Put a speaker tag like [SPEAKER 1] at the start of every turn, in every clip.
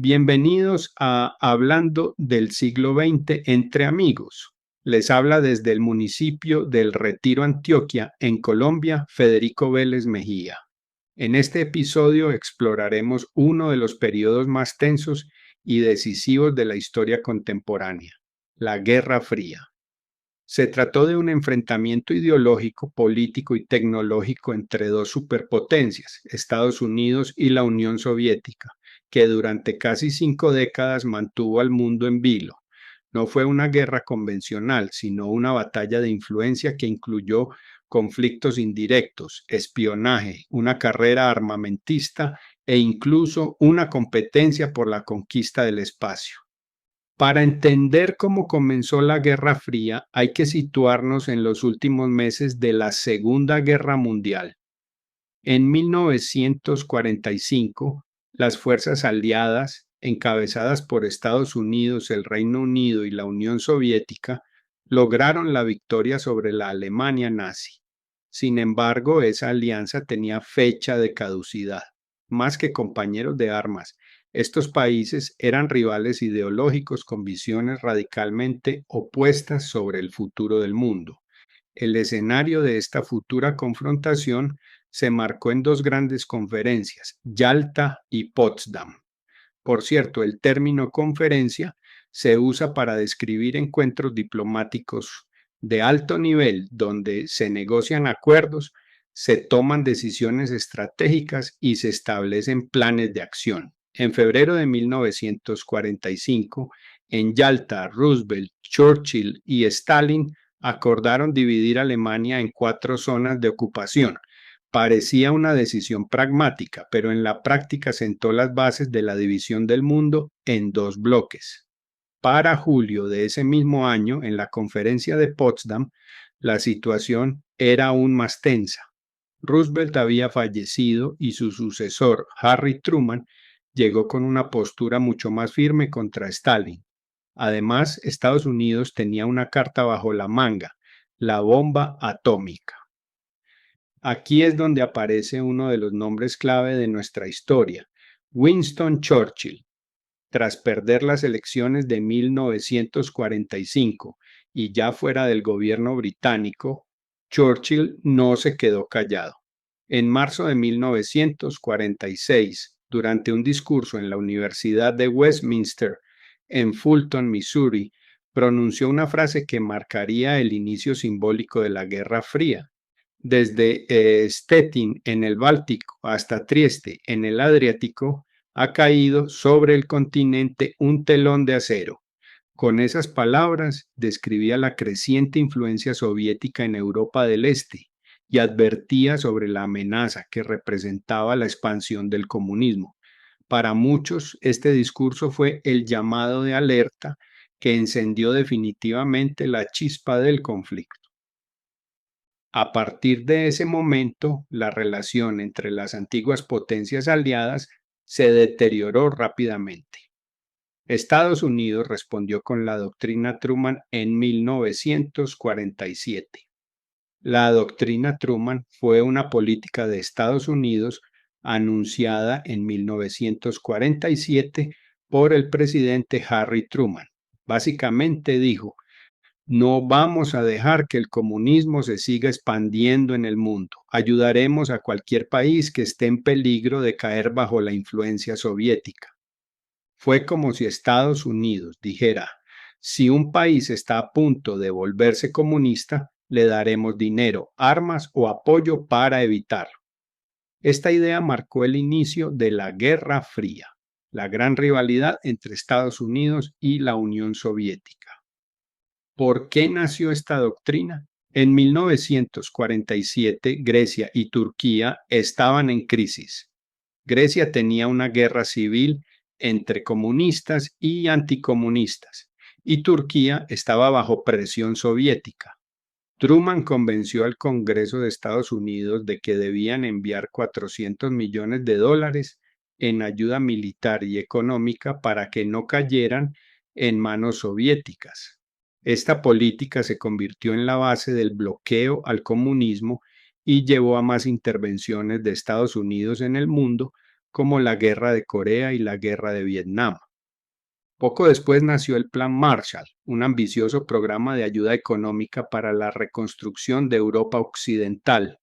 [SPEAKER 1] Bienvenidos a Hablando del siglo XX entre amigos. Les habla desde el municipio del Retiro, Antioquia, en Colombia, Federico Vélez Mejía. En este episodio exploraremos uno de los periodos más tensos y decisivos de la historia contemporánea, la Guerra Fría. Se trató de un enfrentamiento ideológico, político y tecnológico entre dos superpotencias, Estados Unidos y la Unión Soviética, que durante casi 5 décadas mantuvo al mundo en vilo. No fue una guerra convencional, sino una batalla de influencia que incluyó conflictos indirectos, espionaje, una carrera armamentista e incluso una competencia por la conquista del espacio. Para entender cómo comenzó la Guerra Fría, hay que situarnos en los últimos meses de la Segunda Guerra Mundial. En 1945, las fuerzas aliadas, encabezadas por Estados Unidos, el Reino Unido y la Unión Soviética, lograron la victoria sobre la Alemania nazi. Sin embargo, esa alianza tenía fecha de caducidad. Más que compañeros de armas, estos países eran rivales ideológicos con visiones radicalmente opuestas sobre el futuro del mundo. El escenario de esta futura confrontación se marcó en dos grandes conferencias, Yalta y Potsdam. Por cierto, el término conferencia se usa para describir encuentros diplomáticos de alto nivel donde se negocian acuerdos, se toman decisiones estratégicas y se establecen planes de acción. En febrero de 1945, en Yalta, Roosevelt, Churchill y Stalin acordaron dividir Alemania en 4 zonas de ocupación. Parecía una decisión pragmática, pero en la práctica sentó las bases de la división del mundo en 2 bloques. Para julio de ese mismo año, en la conferencia de Potsdam, la situación era aún más tensa. Roosevelt había fallecido y su sucesor, Harry Truman, llegó con una postura mucho más firme contra Stalin. Además, Estados Unidos tenía una carta bajo la manga, la bomba atómica. Aquí es donde aparece uno de los nombres clave de nuestra historia, Winston Churchill. Tras perder las elecciones de 1945 y ya fuera del gobierno británico, Churchill no se quedó callado. En marzo de 1946, durante un discurso en la Universidad de Westminster, en Fulton, Missouri, pronunció una frase que marcaría el inicio simbólico de la Guerra Fría. Desde Stettin en el Báltico hasta Trieste en el Adriático, ha caído sobre el continente un telón de acero. Con esas palabras describía la creciente influencia soviética en Europa del Este y advertía sobre la amenaza que representaba la expansión del comunismo. Para muchos, este discurso fue el llamado de alerta que encendió definitivamente la chispa del conflicto. A partir de ese momento, la relación entre las antiguas potencias aliadas se deterioró rápidamente. Estados Unidos respondió con la doctrina Truman en 1947. La doctrina Truman fue una política de Estados Unidos anunciada en 1947 por el presidente Harry Truman. Básicamente dijo: no vamos a dejar que el comunismo se siga expandiendo en el mundo. Ayudaremos a cualquier país que esté en peligro de caer bajo la influencia soviética. Fue como si Estados Unidos dijera: si un país está a punto de volverse comunista, le daremos dinero, armas o apoyo para evitarlo. Esta idea marcó el inicio de la Guerra Fría, la gran rivalidad entre Estados Unidos y la Unión Soviética. ¿Por qué nació esta doctrina? En 1947, Grecia y Turquía estaban en crisis. Grecia tenía una guerra civil entre comunistas y anticomunistas, y Turquía estaba bajo presión soviética. Truman convenció al Congreso de Estados Unidos de que debían enviar $400 millones en ayuda militar y económica para que no cayeran en manos soviéticas. Esta política se convirtió en la base del bloqueo al comunismo y llevó a más intervenciones de Estados Unidos en el mundo como la Guerra de Corea y la Guerra de Vietnam. Poco después nació el Plan Marshall, un ambicioso programa de ayuda económica para la reconstrucción de Europa Occidental.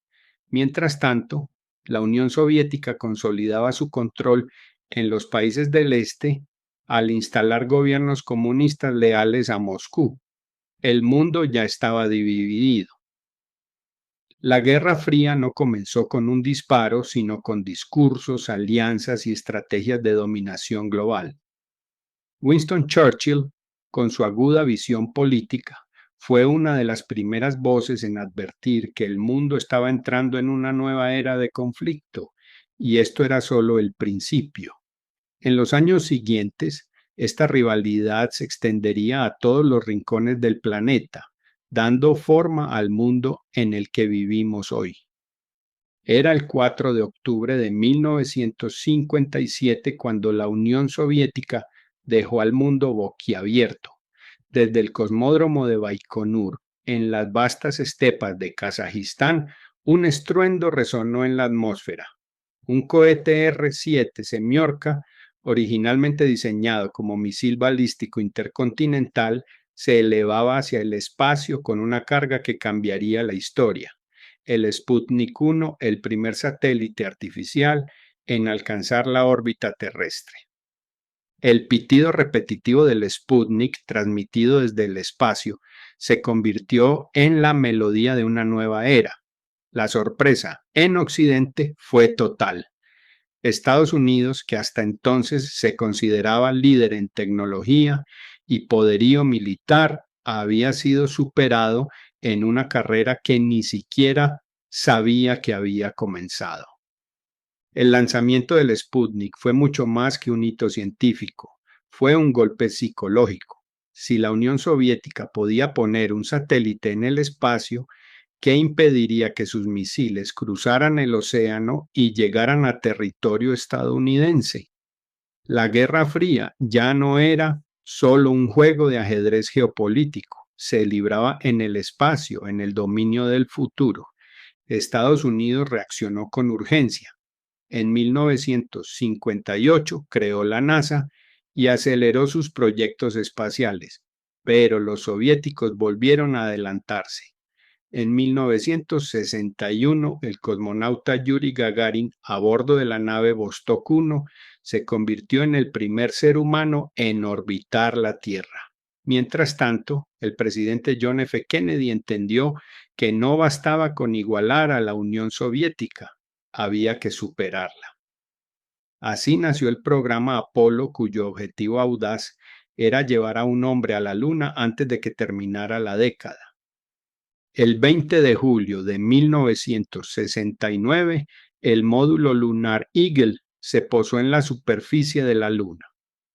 [SPEAKER 1] Mientras tanto, la Unión Soviética consolidaba su control en los países del este al instalar gobiernos comunistas leales a Moscú. El mundo ya estaba dividido. La Guerra Fría no comenzó con un disparo, sino con discursos, alianzas y estrategias de dominación global. Winston Churchill, con su aguda visión política, fue una de las primeras voces en advertir que el mundo estaba entrando en una nueva era de conflicto, y esto era solo el principio. En los años siguientes, esta rivalidad se extendería a todos los rincones del planeta, dando forma al mundo en el que vivimos hoy. Era el 4 de octubre de 1957 cuando la Unión Soviética dejó al mundo boquiabierto. Desde el cosmódromo de Baikonur, en las vastas estepas de Kazajistán, un estruendo resonó en la atmósfera. Un cohete R-7 Semyorka, originalmente diseñado como misil balístico intercontinental, se elevaba hacia el espacio con una carga que cambiaría la historia. El Sputnik 1, el primer satélite artificial en alcanzar la órbita terrestre. El pitido repetitivo del Sputnik, transmitido desde el espacio, se convirtió en la melodía de una nueva era. La sorpresa en Occidente fue total. Estados Unidos, que hasta entonces se consideraba líder en tecnología y poderío militar, había sido superado en una carrera que ni siquiera sabía que había comenzado. El lanzamiento del Sputnik fue mucho más que un hito científico, fue un golpe psicológico. Si la Unión Soviética podía poner un satélite en el espacio, ¿qué impediría que sus misiles cruzaran el océano y llegaran a territorio estadounidense? La Guerra Fría ya no era solo un juego de ajedrez geopolítico, se libraba en el espacio, en el dominio del futuro. Estados Unidos reaccionó con urgencia. En 1958 creó la NASA y aceleró sus proyectos espaciales, pero los soviéticos volvieron a adelantarse. En 1961, el cosmonauta Yuri Gagarin, a bordo de la nave Vostok 1, se convirtió en el primer ser humano en orbitar la Tierra. Mientras tanto, el presidente John F. Kennedy entendió que no bastaba con igualar a la Unión Soviética, había que superarla. Así nació el programa Apolo, cuyo objetivo audaz era llevar a un hombre a la Luna antes de que terminara la década. El 20 de julio de 1969, el módulo lunar Eagle se posó en la superficie de la Luna.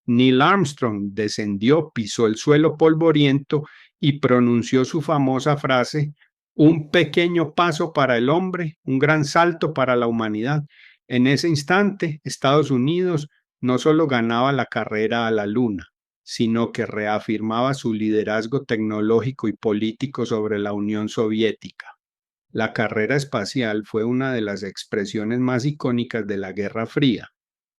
[SPEAKER 1] Neil Armstrong descendió, pisó el suelo polvoriento y pronunció su famosa frase: "Un pequeño paso para el hombre, un gran salto para la humanidad". En ese instante, Estados Unidos no solo ganaba la carrera a la Luna, sino que reafirmaba su liderazgo tecnológico y político sobre la Unión Soviética. La carrera espacial fue una de las expresiones más icónicas de la Guerra Fría.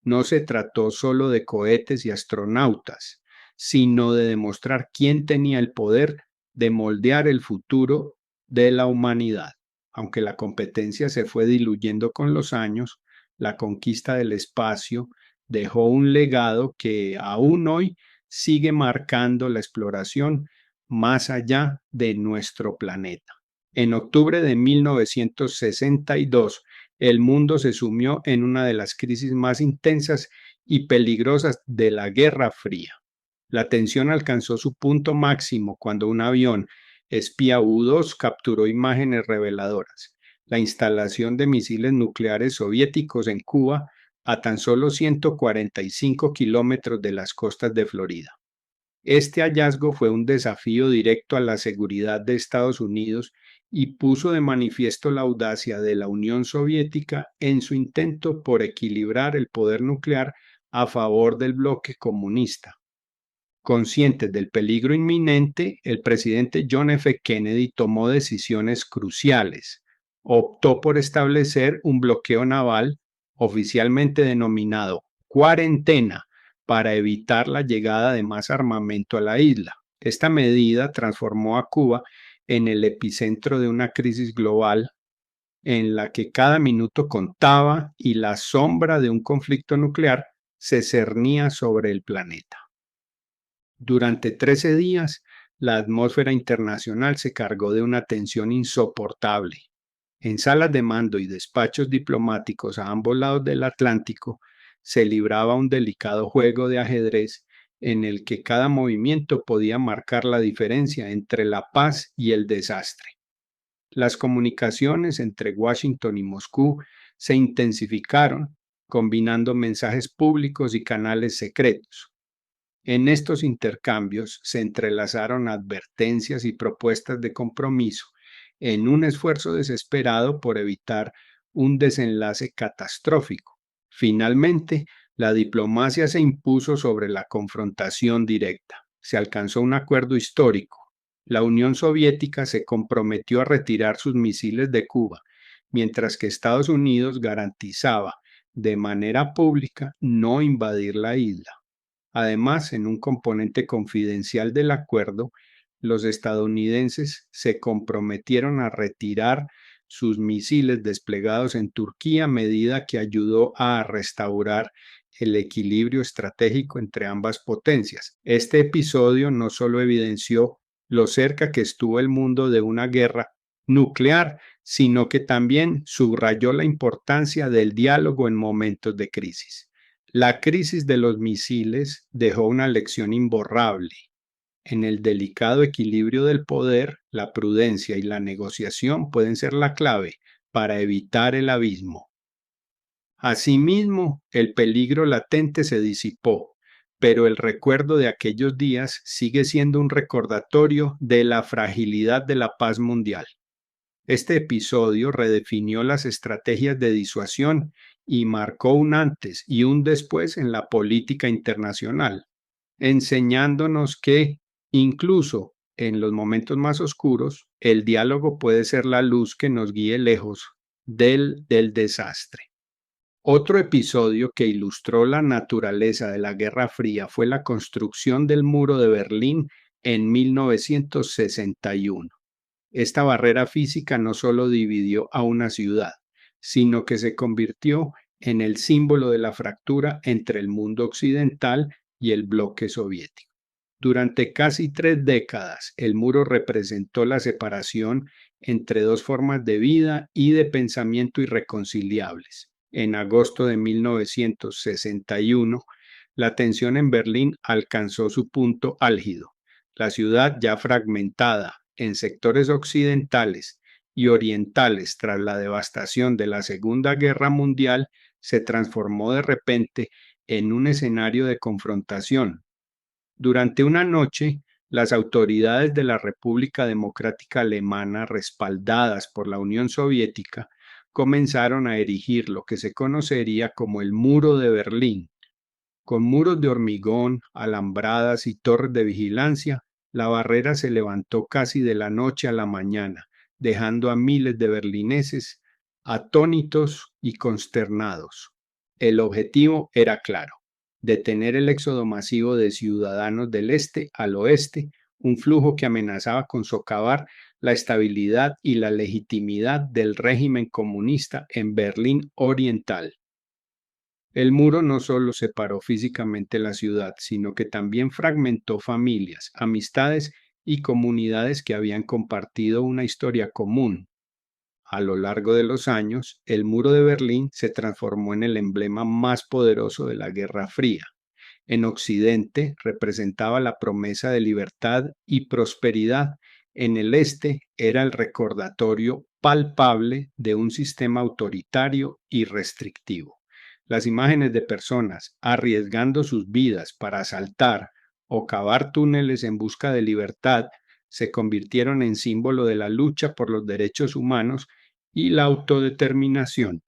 [SPEAKER 1] No se trató solo de cohetes y astronautas, sino de demostrar quién tenía el poder de moldear el futuro de la humanidad. Aunque la competencia se fue diluyendo con los años, la conquista del espacio dejó un legado que aún hoy sigue marcando la exploración más allá de nuestro planeta. En octubre de 1962, el mundo se sumió en una de las crisis más intensas y peligrosas de la Guerra Fría. La tensión alcanzó su punto máximo cuando un avión espía U-2 capturó imágenes reveladoras: la instalación de misiles nucleares soviéticos en Cuba, a tan solo 145 kilómetros de las costas de Florida. Este hallazgo fue un desafío directo a la seguridad de Estados Unidos y puso de manifiesto la audacia de la Unión Soviética en su intento por equilibrar el poder nuclear a favor del bloque comunista. Consciente del peligro inminente, el presidente John F. Kennedy tomó decisiones cruciales. Optó por establecer un bloqueo naval oficialmente denominado cuarentena, para evitar la llegada de más armamento a la isla. Esta medida transformó a Cuba en el epicentro de una crisis global en la que cada minuto contaba y la sombra de un conflicto nuclear se cernía sobre el planeta. Durante 13 días, la atmósfera internacional se cargó de una tensión insoportable. En salas de mando y despachos diplomáticos a ambos lados del Atlántico se libraba un delicado juego de ajedrez en el que cada movimiento podía marcar la diferencia entre la paz y el desastre. Las comunicaciones entre Washington y Moscú se intensificaron, combinando mensajes públicos y canales secretos. En estos intercambios se entrelazaron advertencias y propuestas de compromiso en un esfuerzo desesperado por evitar un desenlace catastrófico. Finalmente, la diplomacia se impuso sobre la confrontación directa. Se alcanzó un acuerdo histórico. La Unión Soviética se comprometió a retirar sus misiles de Cuba, mientras que Estados Unidos garantizaba de manera pública no invadir la isla. Además, en un componente confidencial del acuerdo, los estadounidenses se comprometieron a retirar sus misiles desplegados en Turquía, medida que ayudó a restaurar el equilibrio estratégico entre ambas potencias. Este episodio no solo evidenció lo cerca que estuvo el mundo de una guerra nuclear, sino que también subrayó la importancia del diálogo en momentos de crisis. La crisis de los misiles dejó una lección imborrable. En el delicado equilibrio del poder, la prudencia y la negociación pueden ser la clave para evitar el abismo. Asimismo, el peligro latente se disipó, pero el recuerdo de aquellos días sigue siendo un recordatorio de la fragilidad de la paz mundial. Este episodio redefinió las estrategias de disuasión y marcó un antes y un después en la política internacional, enseñándonos que, incluso en los momentos más oscuros, el diálogo puede ser la luz que nos guíe lejos del desastre. Otro episodio que ilustró la naturaleza de la Guerra Fría fue la construcción del Muro de Berlín en 1961. Esta barrera física no solo dividió a una ciudad, sino que se convirtió en el símbolo de la fractura entre el mundo occidental y el bloque soviético. Durante casi 3 décadas, el muro representó la separación entre dos formas de vida y de pensamiento irreconciliables. En agosto de 1961, la tensión en Berlín alcanzó su punto álgido. La ciudad, ya fragmentada en sectores occidentales y orientales tras la devastación de la Segunda Guerra Mundial, se transformó de repente en un escenario de confrontación. Durante una noche, las autoridades de la República Democrática Alemana, respaldadas por la Unión Soviética, comenzaron a erigir lo que se conocería como el Muro de Berlín. Con muros de hormigón, alambradas y torres de vigilancia, la barrera se levantó casi de la noche a la mañana, dejando a miles de berlineses atónitos y consternados. El objetivo era claro: detener el éxodo masivo de ciudadanos del este al oeste, un flujo que amenazaba con socavar la estabilidad y la legitimidad del régimen comunista en Berlín Oriental. El muro no solo separó físicamente la ciudad, sino que también fragmentó familias, amistades y comunidades que habían compartido una historia común. A lo largo de los años, el muro de Berlín se transformó en el emblema más poderoso de la Guerra Fría. En Occidente representaba la promesa de libertad y prosperidad. En el este era el recordatorio palpable de un sistema autoritario y restrictivo. Las imágenes de personas arriesgando sus vidas para asaltar o cavar túneles en busca de libertad se convirtieron en símbolo de la lucha por los derechos humanos y la autodeterminación.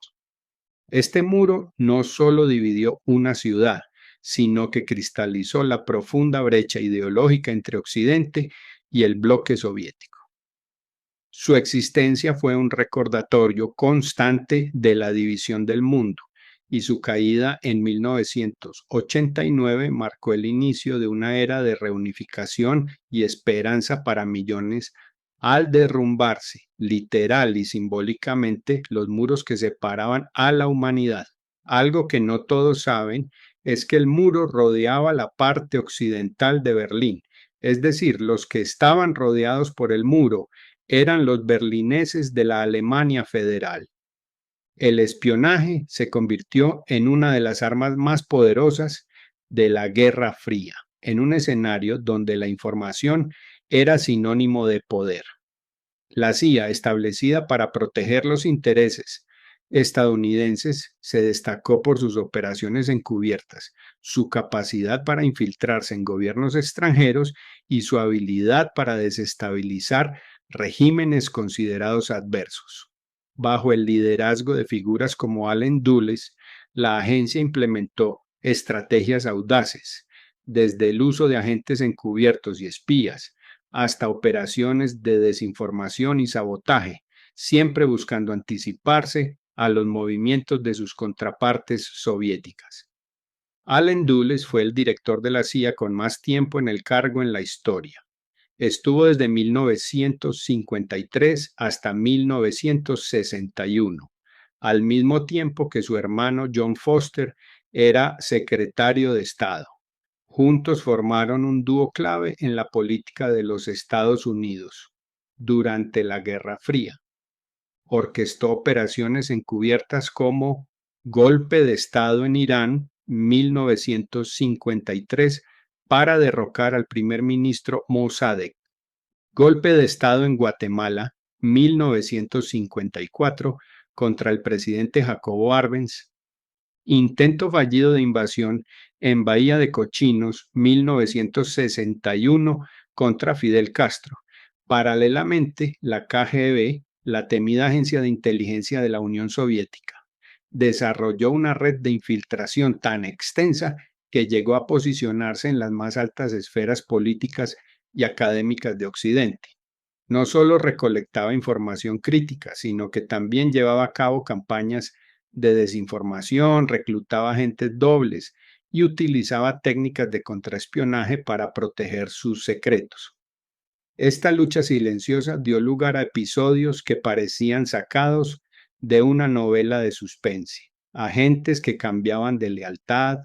[SPEAKER 1] Este muro no solo dividió una ciudad, sino que cristalizó la profunda brecha ideológica entre Occidente y el bloque soviético. Su existencia fue un recordatorio constante de la división del mundo y su caída en 1989 marcó el inicio de una era de reunificación y esperanza para millones al derrumbarse, literal y simbólicamente, los muros que separaban a la humanidad. Algo que no todos saben es que el muro rodeaba la parte occidental de Berlín, es decir, los que estaban rodeados por el muro eran los berlineses de la Alemania Federal. El espionaje se convirtió en una de las armas más poderosas de la Guerra Fría, en un escenario donde la información era sinónimo de poder. La CIA, establecida para proteger los intereses estadounidenses, se destacó por sus operaciones encubiertas, su capacidad para infiltrarse en gobiernos extranjeros y su habilidad para desestabilizar regímenes considerados adversos. Bajo el liderazgo de figuras como Allen Dulles, la agencia implementó estrategias audaces, desde el uso de agentes encubiertos y espías, hasta operaciones de desinformación y sabotaje, siempre buscando anticiparse a los movimientos de sus contrapartes soviéticas. Allen Dulles fue el director de la CIA con más tiempo en el cargo en la historia. Estuvo desde 1953 hasta 1961, al mismo tiempo que su hermano John Foster era secretario de Estado. Juntos formaron un dúo clave en la política de los Estados Unidos durante la Guerra Fría. Orquestó operaciones encubiertas como Golpe de Estado en Irán, 1953, para derrocar al primer ministro Mossadegh. Golpe de Estado en Guatemala, 1954, contra el presidente Jacobo Arbenz. Intento fallido de invasión en Bahía de Cochinos, 1961, contra Fidel Castro. Paralelamente, la KGB, la temida agencia de inteligencia de la Unión Soviética, desarrolló una red de infiltración tan extensa que llegó a posicionarse en las más altas esferas políticas y académicas de Occidente. No solo recolectaba información crítica, sino que también llevaba a cabo campañas de desinformación, reclutaba agentes dobles y utilizaba técnicas de contraespionaje para proteger sus secretos. Esta lucha silenciosa dio lugar a episodios que parecían sacados de una novela de suspense, agentes que cambiaban de lealtad,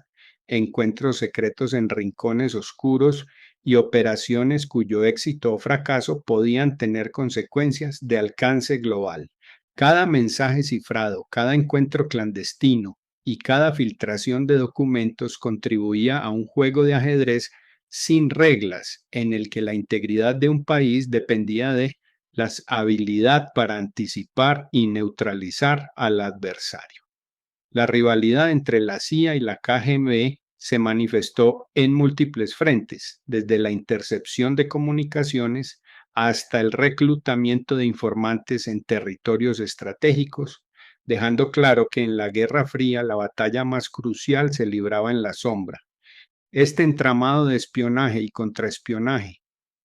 [SPEAKER 1] encuentros secretos en rincones oscuros y operaciones cuyo éxito o fracaso podían tener consecuencias de alcance global. Cada mensaje cifrado, cada encuentro clandestino y cada filtración de documentos contribuía a un juego de ajedrez sin reglas en el que la integridad de un país dependía de la habilidad para anticipar y neutralizar al adversario. La rivalidad entre la CIA y la KGB se manifestó en múltiples frentes, desde la intercepción de comunicaciones hasta el reclutamiento de informantes en territorios estratégicos, dejando claro que en la Guerra Fría la batalla más crucial se libraba en la sombra. Este entramado de espionaje y contraespionaje,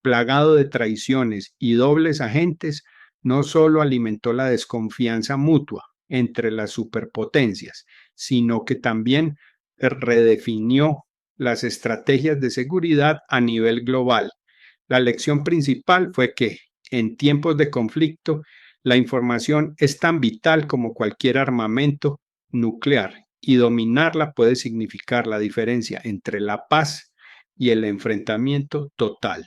[SPEAKER 1] plagado de traiciones y dobles agentes, no solo alimentó la desconfianza mutua entre las superpotencias, sino que también redefinió las estrategias de seguridad a nivel global. La lección principal fue que, en tiempos de conflicto, la información es tan vital como cualquier armamento nuclear y dominarla puede significar la diferencia entre la paz y el enfrentamiento total.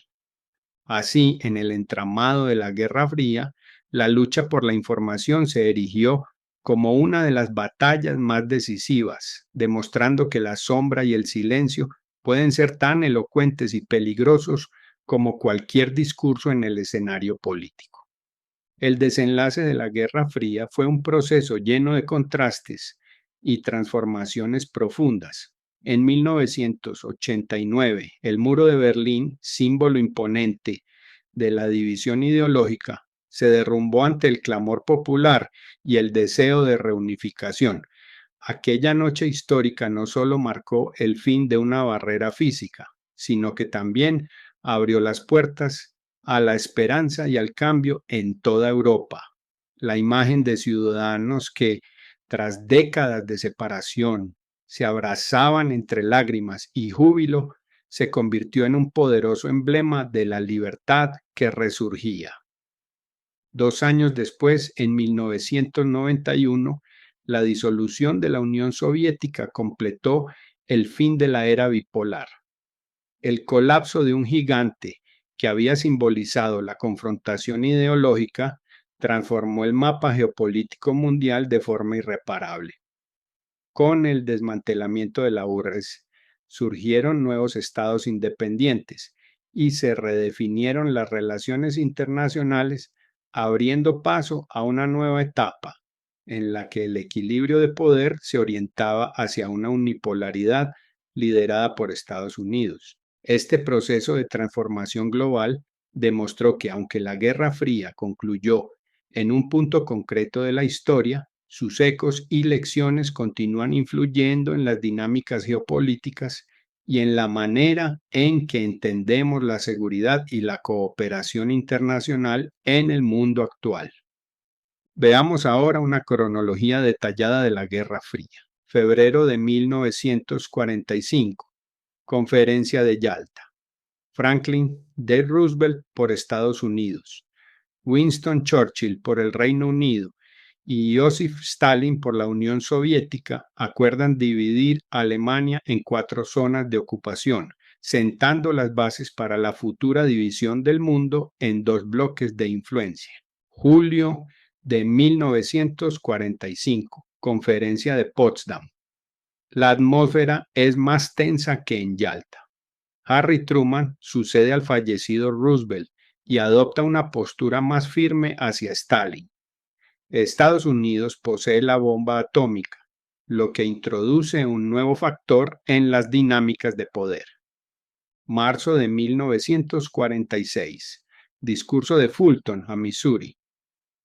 [SPEAKER 1] Así, en el entramado de la Guerra Fría, la lucha por la información se erigió como una de las batallas más decisivas, demostrando que la sombra y el silencio pueden ser tan elocuentes y peligrosos como cualquier discurso en el escenario político. El desenlace de la Guerra Fría fue un proceso lleno de contrastes y transformaciones profundas. En 1989, el muro de Berlín, símbolo imponente de la división ideológica, se derrumbó ante el clamor popular y el deseo de reunificación. Aquella noche histórica no solo marcó el fin de una barrera física, sino que también abrió las puertas a la esperanza y al cambio en toda Europa. La imagen de ciudadanos que tras décadas de separación, se abrazaban entre lágrimas y júbilo, se convirtió en un poderoso emblema de la libertad que resurgía. 2 años después, en 1991, la disolución de la Unión Soviética completó el fin de la era bipolar. El colapso de un gigante que había simbolizado la confrontación ideológica transformó el mapa geopolítico mundial de forma irreparable. Con el desmantelamiento de la URSS, surgieron nuevos estados independientes y se redefinieron las relaciones internacionales, abriendo paso a una nueva etapa en la que el equilibrio de poder se orientaba hacia una unipolaridad liderada por Estados Unidos. Este proceso de transformación global demostró que aunque la Guerra Fría concluyó en un punto concreto de la historia, sus ecos y lecciones continúan influyendo en las dinámicas geopolíticas y en la manera en que entendemos la seguridad y la cooperación internacional en el mundo actual. Veamos ahora una cronología detallada de la Guerra Fría. Febrero de 1945. Conferencia de Yalta. Franklin D. Roosevelt por Estados Unidos. Winston Churchill por el Reino Unido y Joseph Stalin por la Unión Soviética acuerdan dividir Alemania en 4 zonas de ocupación, sentando las bases para la futura división del mundo en 2 bloques de influencia. Julio de 1945, Conferencia de Potsdam. La atmósfera es más tensa que en Yalta. Harry Truman sucede al fallecido Roosevelt y adopta una postura más firme hacia Stalin. Estados Unidos posee la bomba atómica, lo que introduce un nuevo factor en las dinámicas de poder. Marzo de 1946. Discurso de Fulton, a Missouri.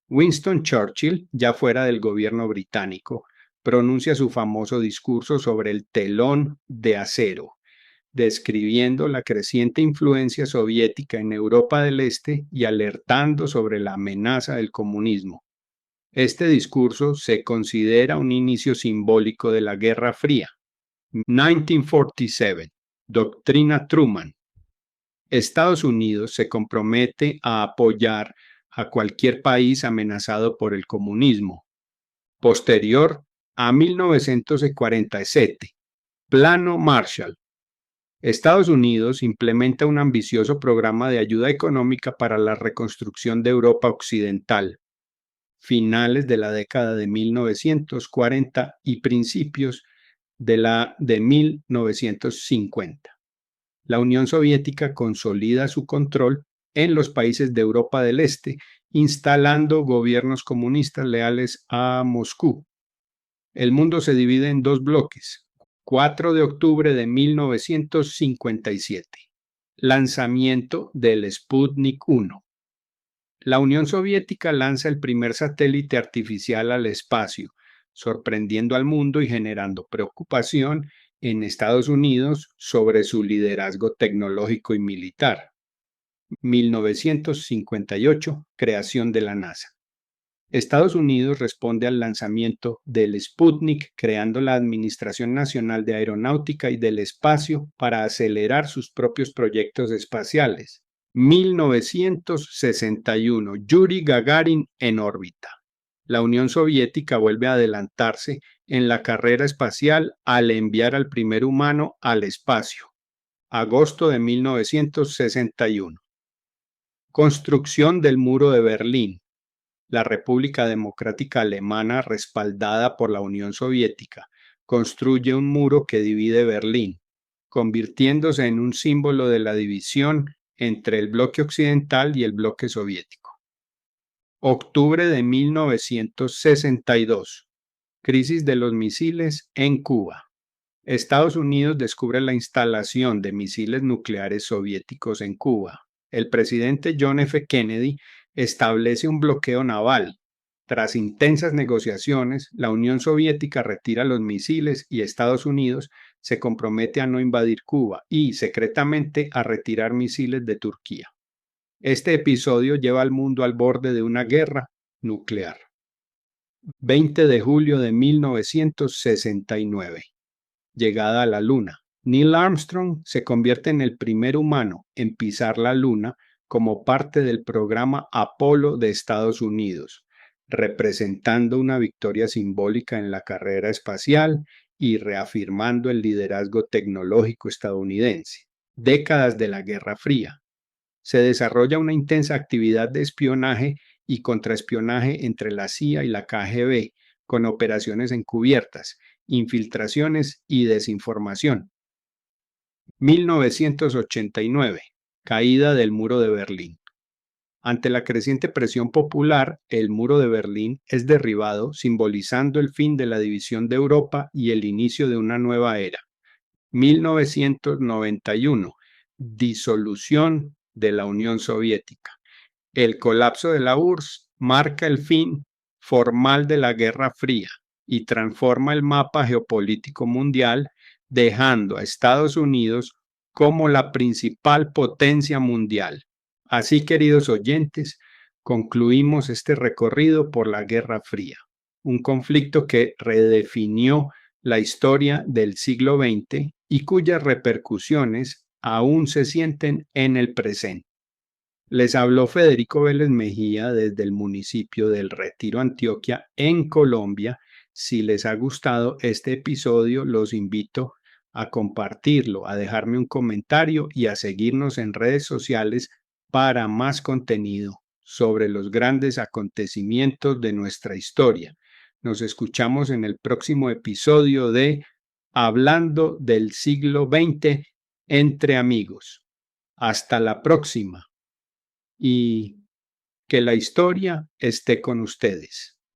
[SPEAKER 1] Winston Churchill, ya fuera del gobierno británico, pronuncia su famoso discurso sobre el telón de acero, describiendo la creciente influencia soviética en Europa del Este y alertando sobre la amenaza del comunismo. Este discurso se considera un inicio simbólico de la Guerra Fría. 1947. Doctrina Truman. Estados Unidos se compromete a apoyar a cualquier país amenazado por el comunismo. Posterior a 1947. Plano Marshall. Estados Unidos implementa un ambicioso programa de ayuda económica para la reconstrucción de Europa Occidental, finales de la década de 1940 y principios de la de 1950. La Unión Soviética consolida su control en los países de Europa del Este, instalando gobiernos comunistas leales a Moscú. El mundo se divide en 2 bloques. 4 de octubre de 1957. Lanzamiento del Sputnik 1. La Unión Soviética lanza el primer satélite artificial al espacio, sorprendiendo al mundo y generando preocupación en Estados Unidos sobre su liderazgo tecnológico y militar. 1958. Creación de la NASA. Estados Unidos responde al lanzamiento del Sputnik, creando la Administración Nacional de Aeronáutica y del Espacio para acelerar sus propios proyectos espaciales. 1961. Yuri Gagarin en órbita. La Unión Soviética vuelve a adelantarse en la carrera espacial al enviar al primer humano al espacio. Agosto de 1961. Construcción del Muro de Berlín. La República Democrática Alemana, respaldada por la Unión Soviética, construye un muro que divide Berlín, convirtiéndose en un símbolo de la división entre el bloque occidental y el bloque soviético. Octubre de 1962. Crisis de los misiles en Cuba. Estados Unidos descubre la instalación de misiles nucleares soviéticos en Cuba. El presidente John F. Kennedy establece un bloqueo naval. Tras intensas negociaciones, la Unión Soviética retira los misiles y Estados Unidos se compromete a no invadir Cuba y, secretamente, a retirar misiles de Turquía. Este episodio lleva al mundo al borde de una guerra nuclear. 20 de julio de 1969. Llegada a la Luna. Neil Armstrong se convierte en el primer humano en pisar la Luna como parte del programa Apolo de Estados Unidos, representando una victoria simbólica en la carrera espacial y reafirmando el liderazgo tecnológico estadounidense. Décadas de la Guerra Fría. Se desarrolla una intensa actividad de espionaje y contraespionaje entre la CIA y la KGB, con operaciones encubiertas, infiltraciones y desinformación. 1989. Caída del Muro de Berlín. Ante la creciente presión popular, el Muro de Berlín es derribado, simbolizando el fin de la división de Europa y el inicio de una nueva era. 1991. Disolución de la Unión Soviética. El colapso de la URSS marca el fin formal de la Guerra Fría y transforma el mapa geopolítico mundial, dejando a Estados Unidos como la principal potencia mundial. Así, queridos oyentes, concluimos este recorrido por la Guerra Fría, un conflicto que redefinió la historia del siglo XX y cuyas repercusiones aún se sienten en el presente. Les habló Federico Vélez Mejía desde el municipio del Retiro, Antioquia, en Colombia. Si les ha gustado este episodio, los invito a compartirlo, a dejarme un comentario y a seguirnos en redes sociales para más contenido sobre los grandes acontecimientos de nuestra historia. Nos escuchamos en el próximo episodio de Hablando del siglo XX entre amigos. Hasta la próxima y que la historia esté con ustedes.